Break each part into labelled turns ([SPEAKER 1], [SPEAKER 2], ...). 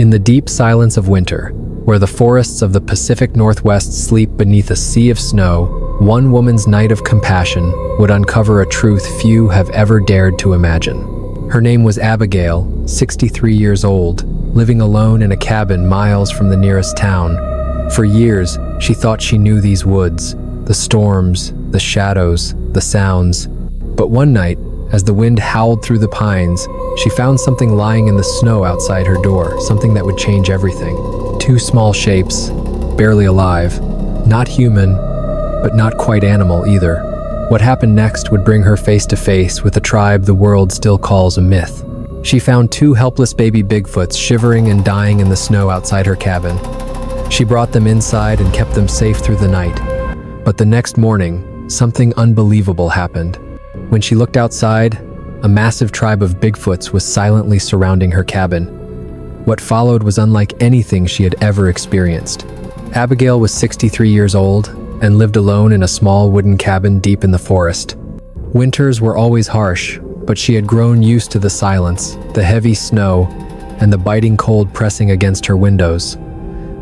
[SPEAKER 1] In the deep silence of winter, where the forests of the Pacific Northwest sleep beneath a sea of snow, one woman's night of compassion would uncover a truth few have ever dared to imagine. Her name was Abigail, 63 years old, living alone in a cabin miles from the nearest town. For years, she thought she knew these woods, the storms, the shadows, the sounds. But one night, as the wind howled through the pines, she found something lying in the snow outside her door, something that would change everything. Two small shapes, barely alive, not human, but not quite animal either. What happened next would bring her face to face with a tribe the world still calls a myth. She found two helpless baby Bigfoots shivering and dying in the snow outside her cabin. She brought them inside and kept them safe through the night. But the next morning, something unbelievable happened. When she looked outside, a massive tribe of Bigfoots was silently surrounding her cabin. What followed was unlike anything she had ever experienced. Abigail was 63 years old and lived alone in a small wooden cabin deep in the forest. Winters were always harsh, but she had grown used to the silence, the heavy snow, and the biting cold pressing against her windows.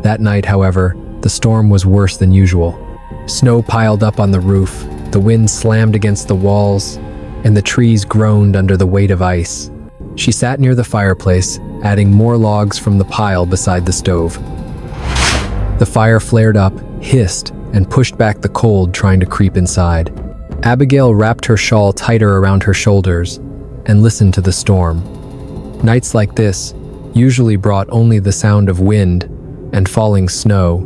[SPEAKER 1] That night, however, the storm was worse than usual. Snow piled up on the roof, the wind slammed against the walls, and the trees groaned under the weight of ice. She sat near the fireplace, adding more logs from the pile beside the stove. The fire flared up, hissed, and pushed back the cold trying to creep inside. Abigail wrapped her shawl tighter around her shoulders and listened to the storm. Nights like this usually brought only the sound of wind and falling snow,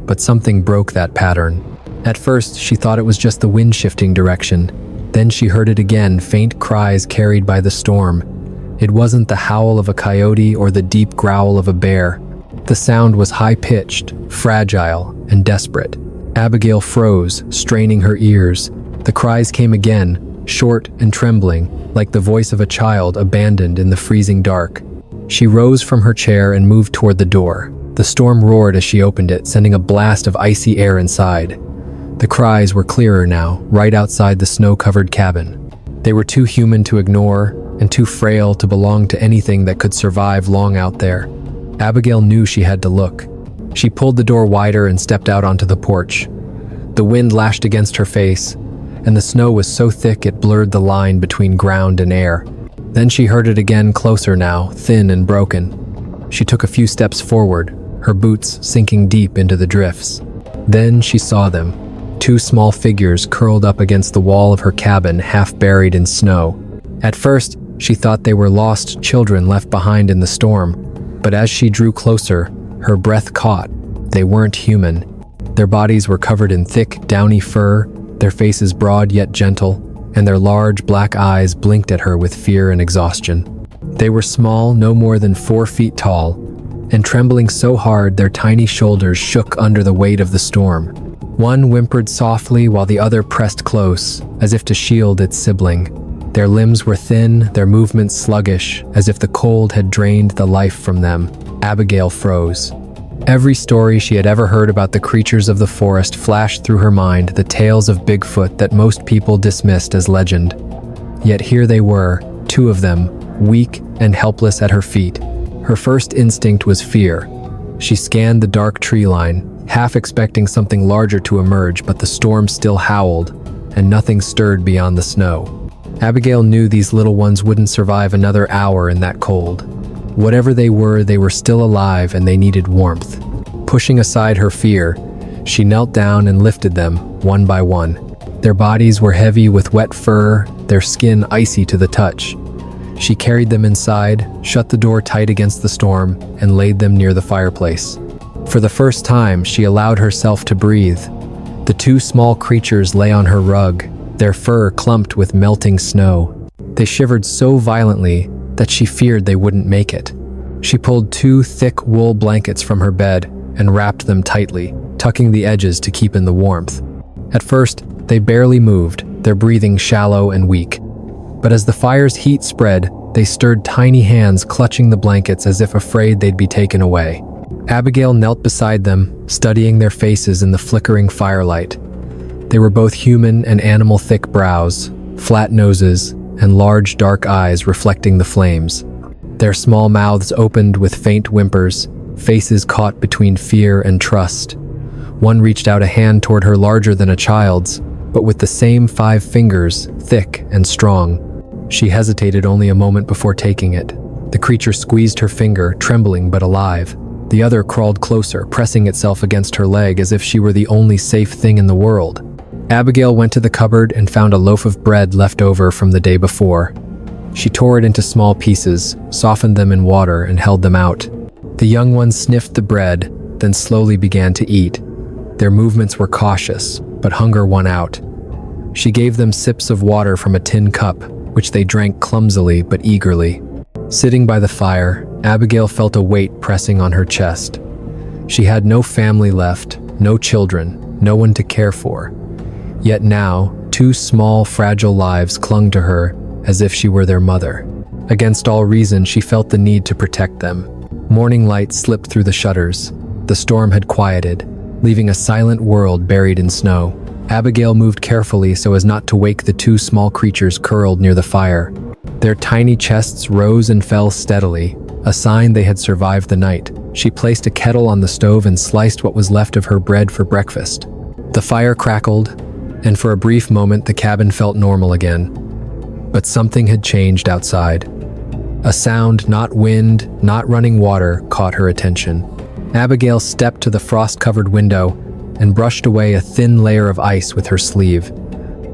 [SPEAKER 1] but something broke that pattern. At first, she thought it was just the wind shifting direction. Then she heard it again, faint cries carried by the storm. It wasn't the howl of a coyote or the deep growl of a bear. The sound was high-pitched, fragile, and desperate. Abigail froze, straining her ears. The cries came again, short and trembling, like the voice of a child abandoned in the freezing dark. She rose from her chair and moved toward the door. The storm roared as she opened it, sending a blast of icy air inside. The cries were clearer now, right outside the snow-covered cabin. They were too human to ignore and too frail to belong to anything that could survive long out there. Abigail knew she had to look. She pulled the door wider and stepped out onto the porch. The wind lashed against her face, and the snow was so thick it blurred the line between ground and air. Then she heard it again, closer now, thin and broken. She took a few steps forward, her boots sinking deep into the drifts. Then she saw them. Two small figures curled up against the wall of her cabin, half buried in snow. At first, she thought they were lost children left behind in the storm, but as she drew closer, her breath caught. They weren't human. Their bodies were covered in thick, downy fur, their faces broad yet gentle, and their large black eyes blinked at her with fear and exhaustion. They were small, no more than 4 feet tall, and trembling so hard their tiny shoulders shook under the weight of the storm. One whimpered softly while the other pressed close, as if to shield its sibling. Their limbs were thin, their movements sluggish, as if the cold had drained the life from them. Abigail froze. Every story she had ever heard about the creatures of the forest flashed through her mind, the tales of Bigfoot that most people dismissed as legend. Yet here they were, 2 of them, weak and helpless at her feet. Her first instinct was fear. She scanned the dark tree line, half expecting something larger to emerge, but the storm still howled, and nothing stirred beyond the snow. Abigail knew these little ones wouldn't survive another hour in that cold. Whatever they were still alive and they needed warmth. Pushing aside her fear, she knelt down and lifted them, one by one. Their bodies were heavy with wet fur, their skin icy to the touch. She carried them inside, shut the door tight against the storm, and laid them near the fireplace. For the first time, she allowed herself to breathe. The 2 small creatures lay on her rug, their fur clumped with melting snow. They shivered so violently that she feared they wouldn't make it. She pulled 2 thick wool blankets from her bed and wrapped them tightly, tucking the edges to keep in the warmth. At first, they barely moved, their breathing shallow and weak. But as the fire's heat spread, they stirred tiny hands clutching the blankets as if afraid they'd be taken away. Abigail knelt beside them, studying their faces in the flickering firelight. They were both human and animal, thick brows, flat noses, and large dark eyes reflecting the flames. Their small mouths opened with faint whimpers, faces caught between fear and trust. One reached out a hand toward her larger than a child's, but with the same 5 fingers, thick and strong. She hesitated only a moment before taking it. The creature squeezed her finger, trembling but alive. The other crawled closer, pressing itself against her leg as if she were the only safe thing in the world. Abigail went to the cupboard and found a loaf of bread left over from the day before. She tore it into small pieces, softened them in water, and held them out. The young ones sniffed the bread, then slowly began to eat. Their movements were cautious, but hunger won out. She gave them sips of water from a tin cup, which they drank clumsily but eagerly. Sitting by the fire, Abigail felt a weight pressing on her chest. She had no family left, no children, no one to care for. Yet now, 2 small, fragile lives clung to her as if she were their mother. Against all reason, she felt the need to protect them. Morning light slipped through the shutters. The storm had quieted, leaving a silent world buried in snow. Abigail moved carefully so as not to wake the 2 small creatures curled near the fire. Their tiny chests rose and fell steadily, a sign they had survived the night. She placed a kettle on the stove and sliced what was left of her bread for breakfast. The fire crackled, and for a brief moment the cabin felt normal again. But something had changed outside. A sound, not wind, not running water, caught her attention. Abigail stepped to the frost-covered window and brushed away a thin layer of ice with her sleeve.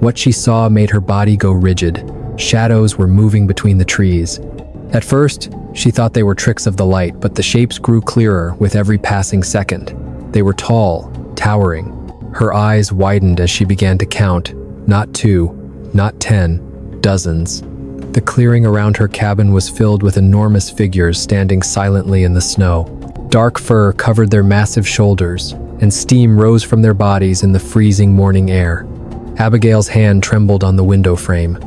[SPEAKER 1] What she saw made her body go rigid. Shadows were moving between the trees. At first, she thought they were tricks of the light, but the shapes grew clearer with every passing second. They were tall, towering. Her eyes widened as she began to count. Not 2, not 10, dozens. The clearing around her cabin was filled with enormous figures standing silently in the snow. Dark fur covered their massive shoulders, and steam rose from their bodies in the freezing morning air. Abigail's hand trembled on the window frame.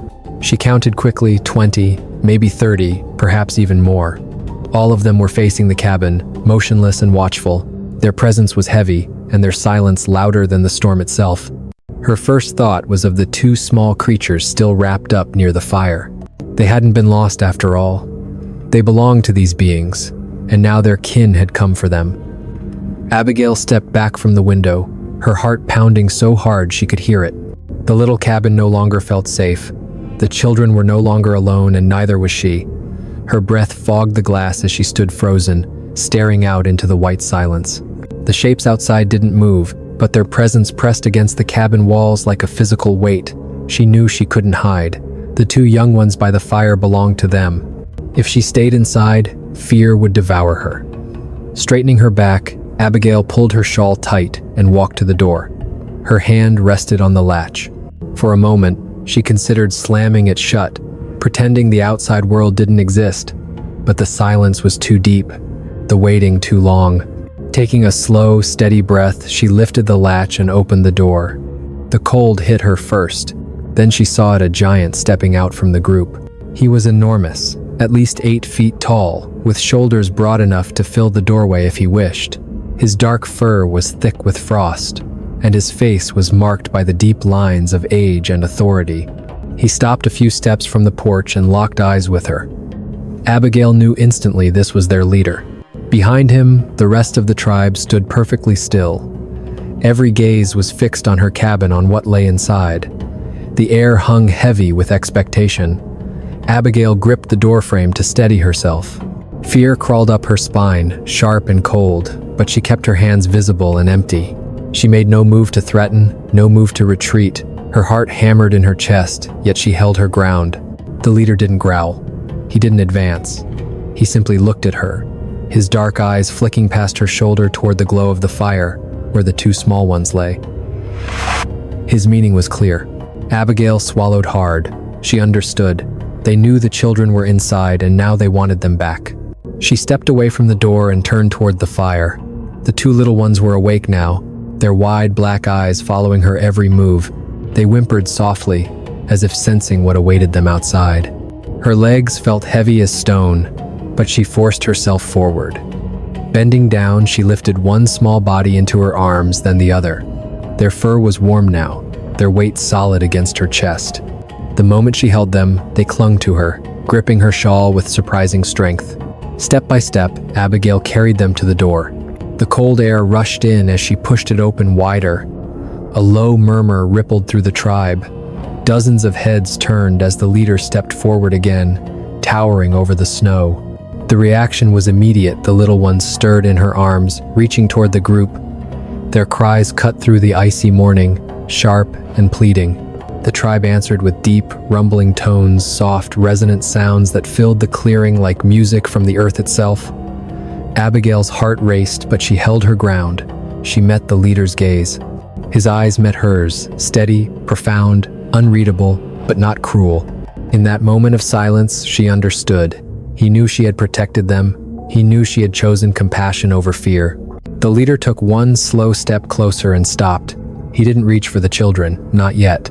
[SPEAKER 1] She counted quickly, 20, maybe 30, perhaps even more. All of them were facing the cabin, motionless and watchful. Their presence was heavy, and their silence louder than the storm itself. Her first thought was of the 2 small creatures still wrapped up near the fire. They hadn't been lost after all. They belonged to these beings, and now their kin had come for them. Abigail stepped back from the window, her heart pounding so hard she could hear it. The little cabin no longer felt safe. The children were no longer alone, and neither was she. Her breath fogged the glass as she stood frozen, staring out into the white silence. The shapes outside didn't move, but their presence pressed against the cabin walls like a physical weight. She knew she couldn't hide. The 2 young ones by the fire belonged to them. If she stayed inside, fear would devour her. Straightening her back, Abigail pulled her shawl tight and walked to the door. Her hand rested on the latch. For a moment, she considered slamming it shut, pretending the outside world didn't exist. But the silence was too deep, the waiting too long. Taking a slow, steady breath, she lifted the latch and opened the door. The cold hit her first. Then she saw a giant stepping out from the group. He was enormous, at least 8 feet tall, with shoulders broad enough to fill the doorway if he wished. His dark fur was thick with frost, and his face was marked by the deep lines of age and authority. He stopped a few steps from the porch and locked eyes with her. Abigail knew instantly this was their leader. Behind him, the rest of the tribe stood perfectly still. Every gaze was fixed on her cabin, on what lay inside. The air hung heavy with expectation. Abigail gripped the doorframe to steady herself. Fear crawled up her spine, sharp and cold, but she kept her hands visible and empty. She made no move to threaten, no move to retreat. Her heart hammered in her chest, yet she held her ground. The leader didn't growl. He didn't advance. He simply looked at her, his dark eyes flicking past her shoulder toward the glow of the fire, where the 2 small ones lay. His meaning was clear. Abigail swallowed hard. She understood. They knew the children were inside, and now they wanted them back. She stepped away from the door and turned toward the fire. The 2 little ones were awake now, their wide black eyes following her every move. They whimpered softly, as if sensing what awaited them outside. Her legs felt heavy as stone, but she forced herself forward. Bending down, she lifted one small body into her arms, then the other. Their fur was warm now, their weight solid against her chest. The moment she held them, they clung to her, gripping her shawl with surprising strength. Step by step, Abigail carried them to the door. The cold air rushed in as she pushed it open wider. A low murmur rippled through the tribe. Dozens of heads turned as the leader stepped forward again, towering over the snow. The reaction was immediate. The little ones stirred in her arms, reaching toward the group. Their cries cut through the icy morning, sharp and pleading. The tribe answered with deep, rumbling tones, soft, resonant sounds that filled the clearing like music from the earth itself. Abigail's heart raced, but she held her ground. She met the leader's gaze. His eyes met hers, steady, profound, unreadable, but not cruel. In that moment of silence, she understood. He knew she had protected them. He knew she had chosen compassion over fear. The leader took one slow step closer and stopped. He didn't reach for the children, not yet.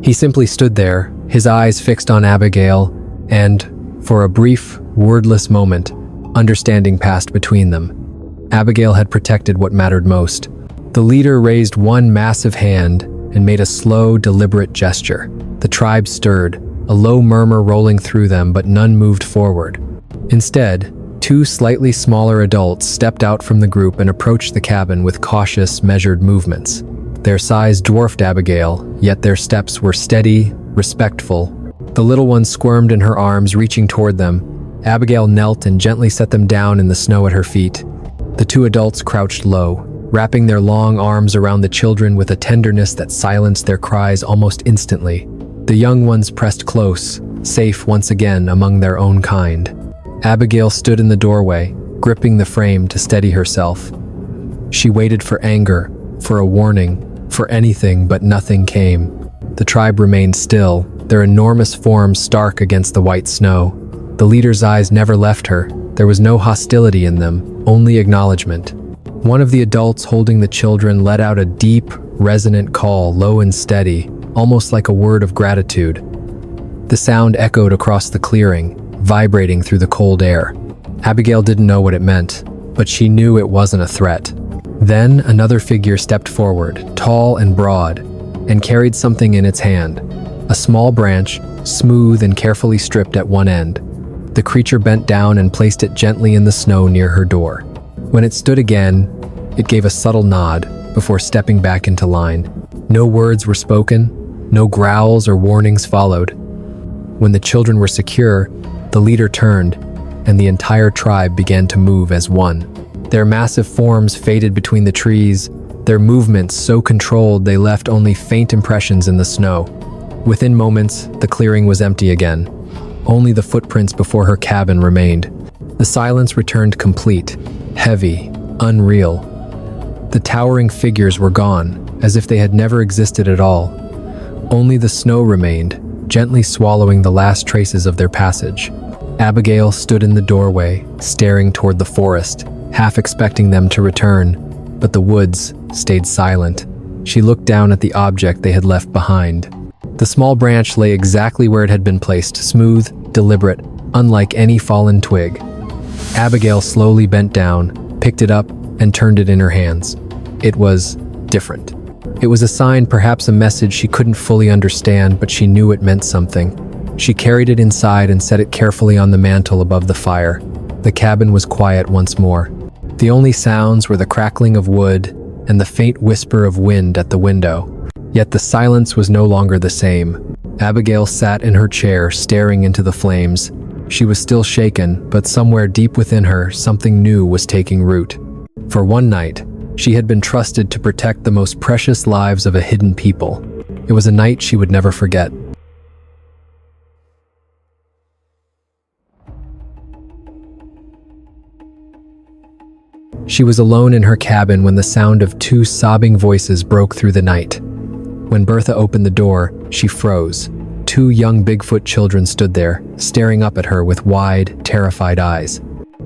[SPEAKER 1] He simply stood there, his eyes fixed on Abigail, and, for a brief, wordless moment, understanding passed between them. Abigail had protected what mattered most. The leader raised one massive hand and made a slow, deliberate gesture. The tribe stirred, a low murmur rolling through them, but none moved forward. Instead, two slightly smaller adults stepped out from the group and approached the cabin with cautious, measured movements. Their size dwarfed Abigail, yet their steps were steady, respectful. The little one squirmed in her arms, reaching toward them. Abigail knelt and gently set them down in the snow at her feet. The two adults crouched low, wrapping their long arms around the children with a tenderness that silenced their cries almost instantly. The young ones pressed close, safe once again among their own kind. Abigail stood in the doorway, gripping the frame to steady herself. She waited for anger, for a warning, for anything, but nothing came. The tribe remained still, their enormous forms stark against the white snow. The leader's eyes never left her. There was no hostility in them, only acknowledgement. One of the adults holding the children let out a deep, resonant call, low and steady, almost like a word of gratitude. The sound echoed across the clearing, vibrating through the cold air. Abigail didn't know what it meant, but she knew it wasn't a threat. Then another figure stepped forward, tall and broad, and carried something in its hand. A small branch, smooth and carefully stripped at one end. The creature bent down and placed it gently in the snow near her door. When it stood again, it gave a subtle nod before stepping back into line. No words were spoken, no growls or warnings followed. When the children were secure, the leader turned, and the entire tribe began to move as one. Their massive forms faded between the trees, their movements so controlled they left only faint impressions in the snow. Within moments, the clearing was empty again. Only the footprints before her cabin remained. The silence returned complete, heavy, unreal. The towering figures were gone, as if they had never existed at all. Only the snow remained, gently swallowing the last traces of their passage. Abigail stood in the doorway, staring toward the forest, half expecting them to return, but the woods stayed silent. She looked down at the object they had left behind. The small branch lay exactly where it had been placed, smooth, deliberate, unlike any fallen twig. Abigail slowly bent down, picked it up, and turned it in her hands. It was different. It was a sign, perhaps a message she couldn't fully understand, but she knew it meant something. She carried it inside and set it carefully on the mantel above the fire. The cabin was quiet once more. The only sounds were the crackling of wood and the faint whisper of wind at the window. Yet the silence was no longer the same. Abigail sat in her chair, staring into the flames. She was still shaken, but somewhere deep within her, something new was taking root. For one night, she had been trusted to protect the most precious lives of a hidden people. It was a night she would never forget. She was alone in her cabin when the sound of two sobbing voices broke through the night. When Bertha opened the door, she froze. Two young Bigfoot children stood there, staring up at her with wide, terrified eyes.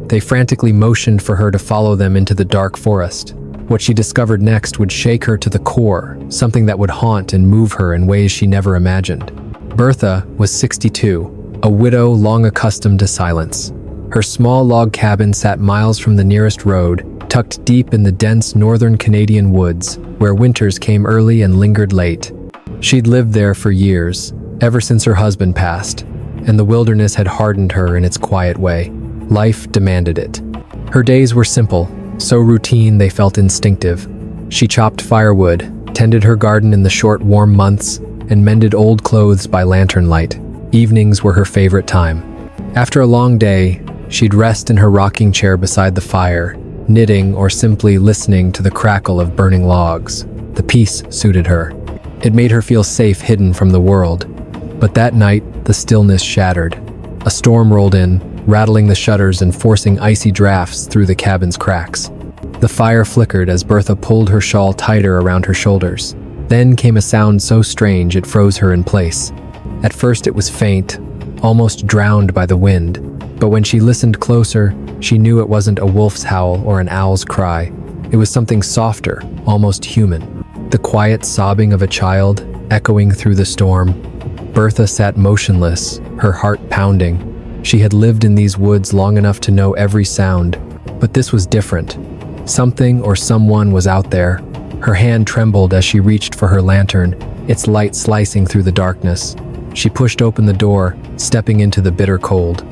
[SPEAKER 1] They frantically motioned for her to follow them into the dark forest. What she discovered next would shake her to the core, something that would haunt and move her in ways she never imagined. Bertha was 62, a widow long accustomed to silence. Her small log cabin sat miles from the nearest road, tucked deep in the dense northern Canadian woods, where winters came early and lingered late. She'd lived there for years, ever since her husband passed. and the wilderness had hardened her in its quiet way. Life demanded it. Her days were simple, so routine they felt instinctive. She chopped firewood, tended her garden in the short, warm months, and mended old clothes by lantern light. Evenings were her favorite time. After a long day, she'd rest in her rocking chair beside the fire, knitting or simply listening to the crackle of burning logs. The peace suited her. It made her feel safe hidden from the world. But that night, the stillness shattered. A storm rolled in, rattling the shutters and forcing icy drafts through the cabin's cracks. The fire flickered as Bertha pulled her shawl tighter around her shoulders. Then came a sound so strange it froze her in place. At first it was faint, almost drowned by the wind. But when she listened closer, she knew it wasn't a wolf's howl or an owl's cry. It was something softer, almost human. The quiet sobbing of a child, echoing through the storm. Bertha sat motionless, her heart pounding. She had lived in these woods long enough to know every sound, but this was different. Something or someone was out there. Her hand trembled as she reached for her lantern, its light slicing through the darkness. She pushed open the door, stepping into the bitter cold.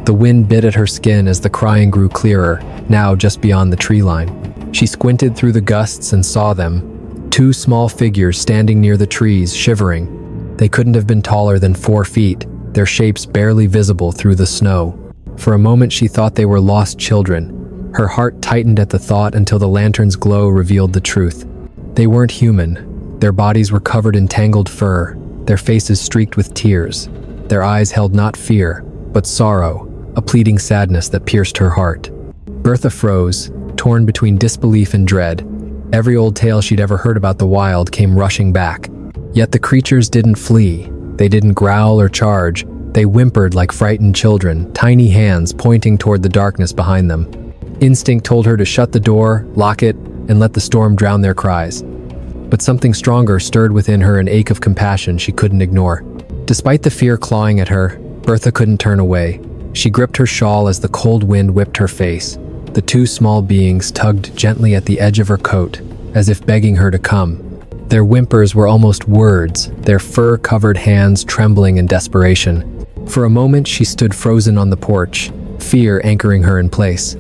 [SPEAKER 1] The wind bit at her skin as the crying grew clearer, now just beyond the tree line. She squinted through the gusts and saw them, two small figures standing near the trees, shivering. They couldn't have been taller than 4 feet, their shapes barely visible through the snow. For a moment she thought they were lost children. Her heart tightened at the thought until the lantern's glow revealed the truth. They weren't human. Their bodies were covered in tangled fur, their faces streaked with tears. Their eyes held not fear, but sorrow, a pleading sadness that pierced her heart. Bertha froze, torn between disbelief and dread. Every old tale she'd ever heard about the wild came rushing back. Yet the creatures didn't flee. They didn't growl or charge. They whimpered like frightened children, tiny hands pointing toward the darkness behind them. Instinct told her to shut the door, lock it, and let the storm drown their cries. But something stronger stirred within her, an ache of compassion she couldn't ignore. Despite the fear clawing at her, Bertha couldn't turn away. She gripped her shawl as the cold wind whipped her face. The two small beings tugged gently at the edge of her coat, as if begging her to come. Their whimpers were almost words, their fur-covered hands trembling in desperation. For a moment, she stood frozen on the porch, fear anchoring her in place.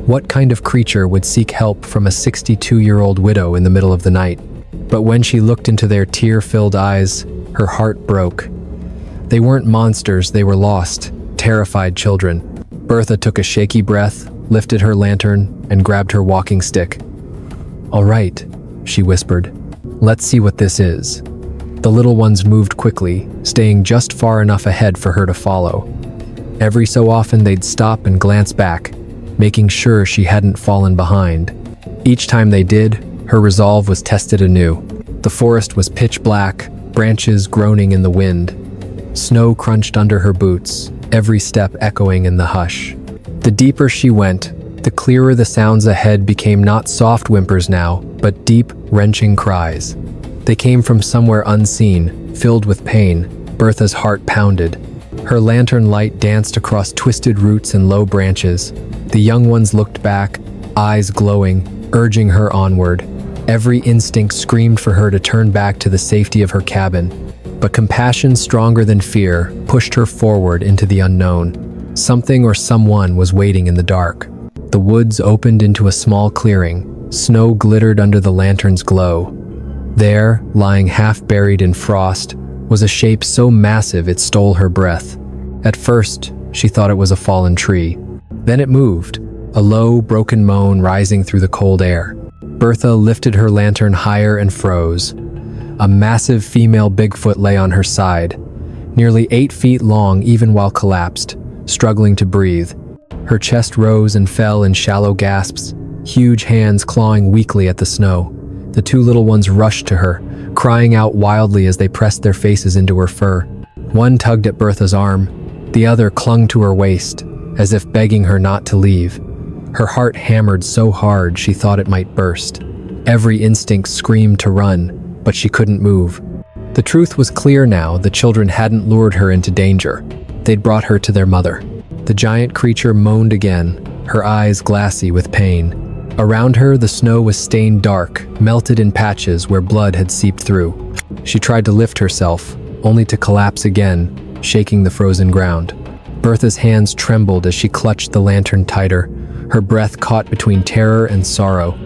[SPEAKER 1] What kind of creature would seek help from a 62-year-old widow in the middle of the night? But when she looked into their tear-filled eyes, her heart broke. They weren't monsters, they were lost, terrified children. Bertha took a shaky breath, lifted her lantern, and grabbed her walking stick. "All right," she whispered. "Let's see what this is." The little ones moved quickly, staying just far enough ahead for her to follow. Every so often they'd stop and glance back, making sure she hadn't fallen behind. Each time they did, her resolve was tested anew. The forest was pitch black, branches groaning in the wind. Snow crunched under her boots, every step echoing in the hush. The deeper she went, the clearer the sounds ahead became, not soft whimpers now, but deep, wrenching cries. They came from somewhere unseen, filled with pain. Bertha's heart pounded. Her lantern light danced across twisted roots and low branches. The young ones looked back, eyes glowing, urging her onward. Every instinct screamed for her to turn back to the safety of her cabin. But compassion, stronger than fear, pushed her forward into the unknown. Something or someone was waiting in the dark. The woods opened into a small clearing. Snow glittered under the lantern's glow. There, lying half buried in frost, was a shape so massive it stole her breath. At first, she thought it was a fallen tree. Then it moved, a low, broken moan rising through the cold air. Bertha lifted her lantern higher and froze. A massive female Bigfoot lay on her side, nearly 8 feet long even while collapsed, struggling to breathe. Her chest rose and fell in shallow gasps, huge hands clawing weakly at the snow. The two little ones rushed to her, crying out wildly as they pressed their faces into her fur. One tugged at Bertha's arm, the other clung to her waist, as if begging her not to leave. Her heart hammered so hard she thought it might burst. Every instinct screamed to run, but she couldn't move. The truth was clear now. The children hadn't lured her into danger. They'd brought her to their mother. The giant creature moaned again, her eyes glassy with pain. Around her, the snow was stained dark, melted in patches where blood had seeped through. She tried to lift herself, only to collapse again, shaking the frozen ground. Bertha's hands trembled as she clutched the lantern tighter, her breath caught between terror and sorrow.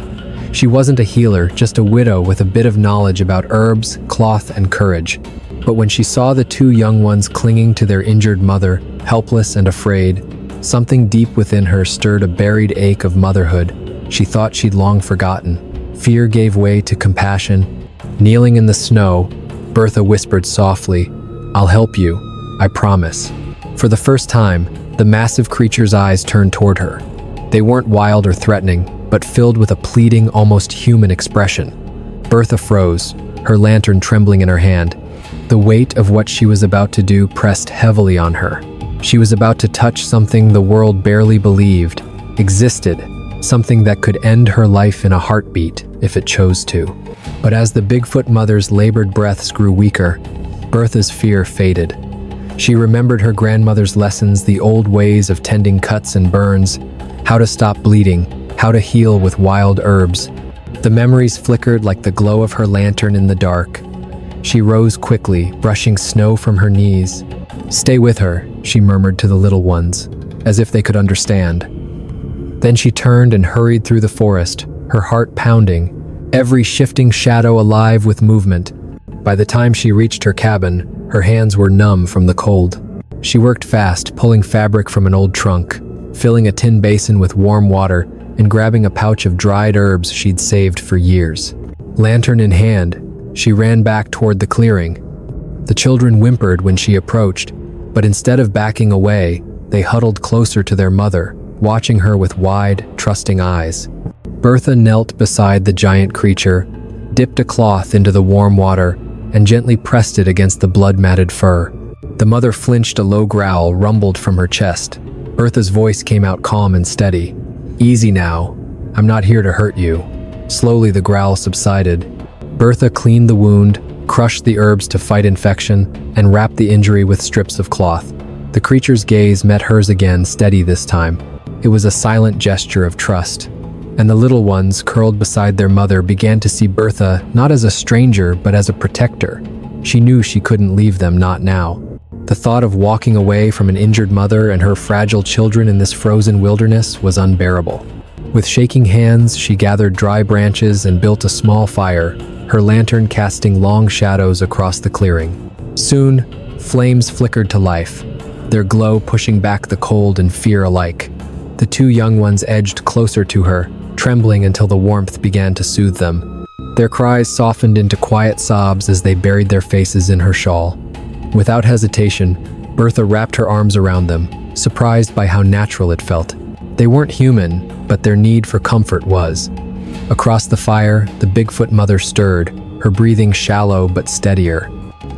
[SPEAKER 1] She wasn't a healer, just a widow with a bit of knowledge about herbs, cloth, and courage. But when she saw the two young ones clinging to their injured mother, helpless and afraid, something deep within her stirred a buried ache of motherhood she thought she'd long forgotten. Fear gave way to compassion. Kneeling in the snow, Bertha whispered softly, "I'll help you, I promise." For the first time, the massive creature's eyes turned toward her. They weren't wild or threatening, but filled with a pleading, almost human expression. Bertha froze, her lantern trembling in her hand. The weight of what she was about to do pressed heavily on her. She was about to touch something the world barely believed existed, something that could end her life in a heartbeat if it chose to. But as the Bigfoot mother's labored breaths grew weaker, Bertha's fear faded. She remembered her grandmother's lessons, the old ways of tending cuts and burns, how to stop bleeding, how to heal with wild herbs. The memories flickered like the glow of her lantern in the dark. She rose quickly, brushing snow from her knees. "Stay with her," she murmured to the little ones, as if they could understand. Then she turned and hurried through the forest, her heart pounding, every shifting shadow alive with movement. By the time she reached her cabin, her hands were numb from the cold. She worked fast, pulling fabric from an old trunk, filling a tin basin with warm water, and grabbing a pouch of dried herbs she'd saved for years. Lantern in hand, she ran back toward the clearing. The children whimpered when she approached, but instead of backing away, they huddled closer to their mother, watching her with wide, trusting eyes. Bertha knelt beside the giant creature, dipped a cloth into the warm water, and gently pressed it against the blood-matted fur. The mother flinched, a low growl rumbled from her chest. Bertha's voice came out calm and steady. "Easy now. I'm not here to hurt you." Slowly the growl subsided. Bertha cleaned the wound, crushed the herbs to fight infection, and wrapped the injury with strips of cloth. The creature's gaze met hers again, steady this time. It was a silent gesture of trust. And the little ones, curled beside their mother, began to see Bertha not as a stranger, but as a protector. She knew she couldn't leave them, not now. The thought of walking away from an injured mother and her fragile children in this frozen wilderness was unbearable. With shaking hands, she gathered dry branches and built a small fire, her lantern casting long shadows across the clearing. Soon, flames flickered to life, their glow pushing back the cold and fear alike. The two young ones edged closer to her, trembling until the warmth began to soothe them. Their cries softened into quiet sobs as they buried their faces in her shawl. Without hesitation, Bertha wrapped her arms around them, surprised by how natural it felt. They weren't human, but their need for comfort was. Across the fire, the Bigfoot mother stirred, her breathing shallow but steadier.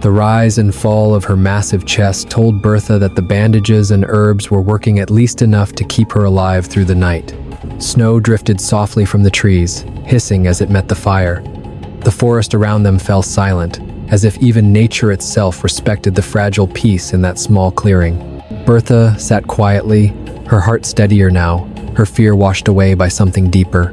[SPEAKER 1] The rise and fall of her massive chest told Bertha that the bandages and herbs were working at least enough to keep her alive through the night. Snow drifted softly from the trees, hissing as it met the fire. The forest around them fell silent, as if even nature itself respected the fragile peace in that small clearing. Bertha sat quietly, her heart steadier now, her fear washed away by something deeper.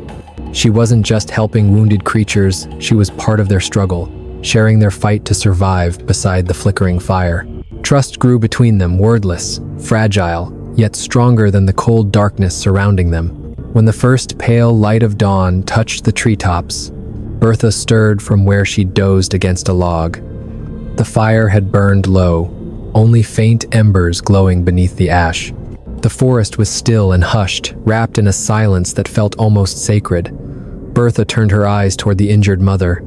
[SPEAKER 1] She wasn't just helping wounded creatures, she was part of their struggle, sharing their fight to survive beside the flickering fire. Trust grew between them, wordless, fragile, yet stronger than the cold darkness surrounding them. When the first pale light of dawn touched the treetops, Bertha stirred from where she dozed against a log. The fire had burned low, only faint embers glowing beneath the ash. The forest was still and hushed, wrapped in a silence that felt almost sacred. Bertha turned her eyes toward the injured mother.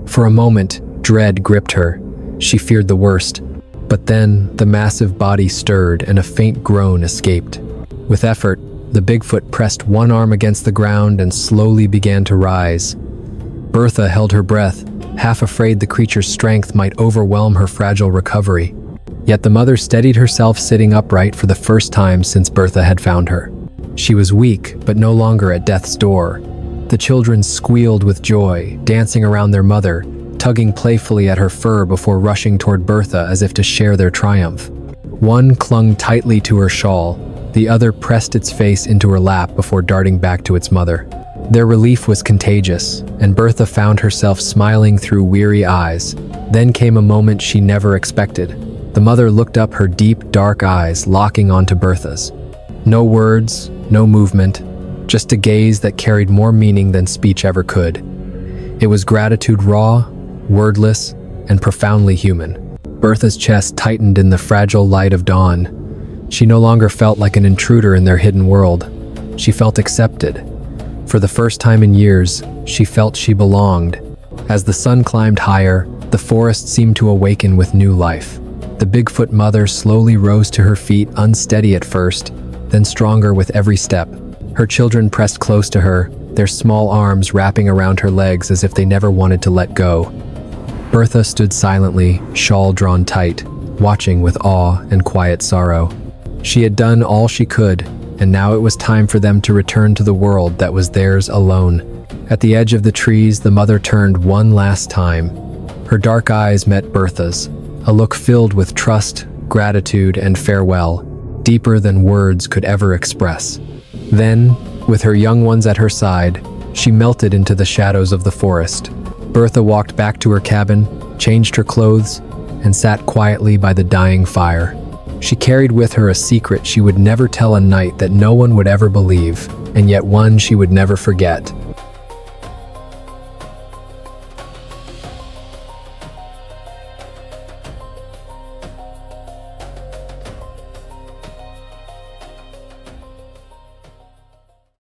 [SPEAKER 1] For a moment, dread gripped her. She feared the worst. But then, the massive body stirred and a faint groan escaped. With effort, the Bigfoot pressed one arm against the ground and slowly began to rise. Bertha held her breath, half afraid the creature's strength might overwhelm her fragile recovery. Yet the mother steadied herself, sitting upright for the first time since Bertha had found her. She was weak, but no longer at death's door. The children squealed with joy, dancing around their mother, tugging playfully at her fur before rushing toward Bertha as if to share their triumph. One clung tightly to her shawl, the other pressed its face into her lap before darting back to its mother. Their relief was contagious, and Bertha found herself smiling through weary eyes. Then came a moment she never expected. The mother looked up, her deep, dark eyes locking onto Bertha's. No words, no movement, just a gaze that carried more meaning than speech ever could. It was gratitude, raw, wordless, and profoundly human. Bertha's chest tightened in the fragile light of dawn. She no longer felt like an intruder in their hidden world. She felt accepted. For the first time in years, she felt she belonged. As the sun climbed higher, the forest seemed to awaken with new life. The Bigfoot mother slowly rose to her feet, unsteady at first, then stronger with every step. Her children pressed close to her, their small arms wrapping around her legs as if they never wanted to let go. Bertha stood silently, shawl drawn tight, watching with awe and quiet sorrow. She had done all she could, and now it was time for them to return to the world that was theirs alone. At the edge of the trees, the mother turned one last time. Her dark eyes met Bertha's, a look filled with trust, gratitude, and farewell, deeper than words could ever express. Then, with her young ones at her side, she melted into the shadows of the forest. Bertha walked back to her cabin, changed her clothes, and sat quietly by the dying fire. She carried with her a secret she would never tell, a night that no one would ever believe, and yet one she would never forget.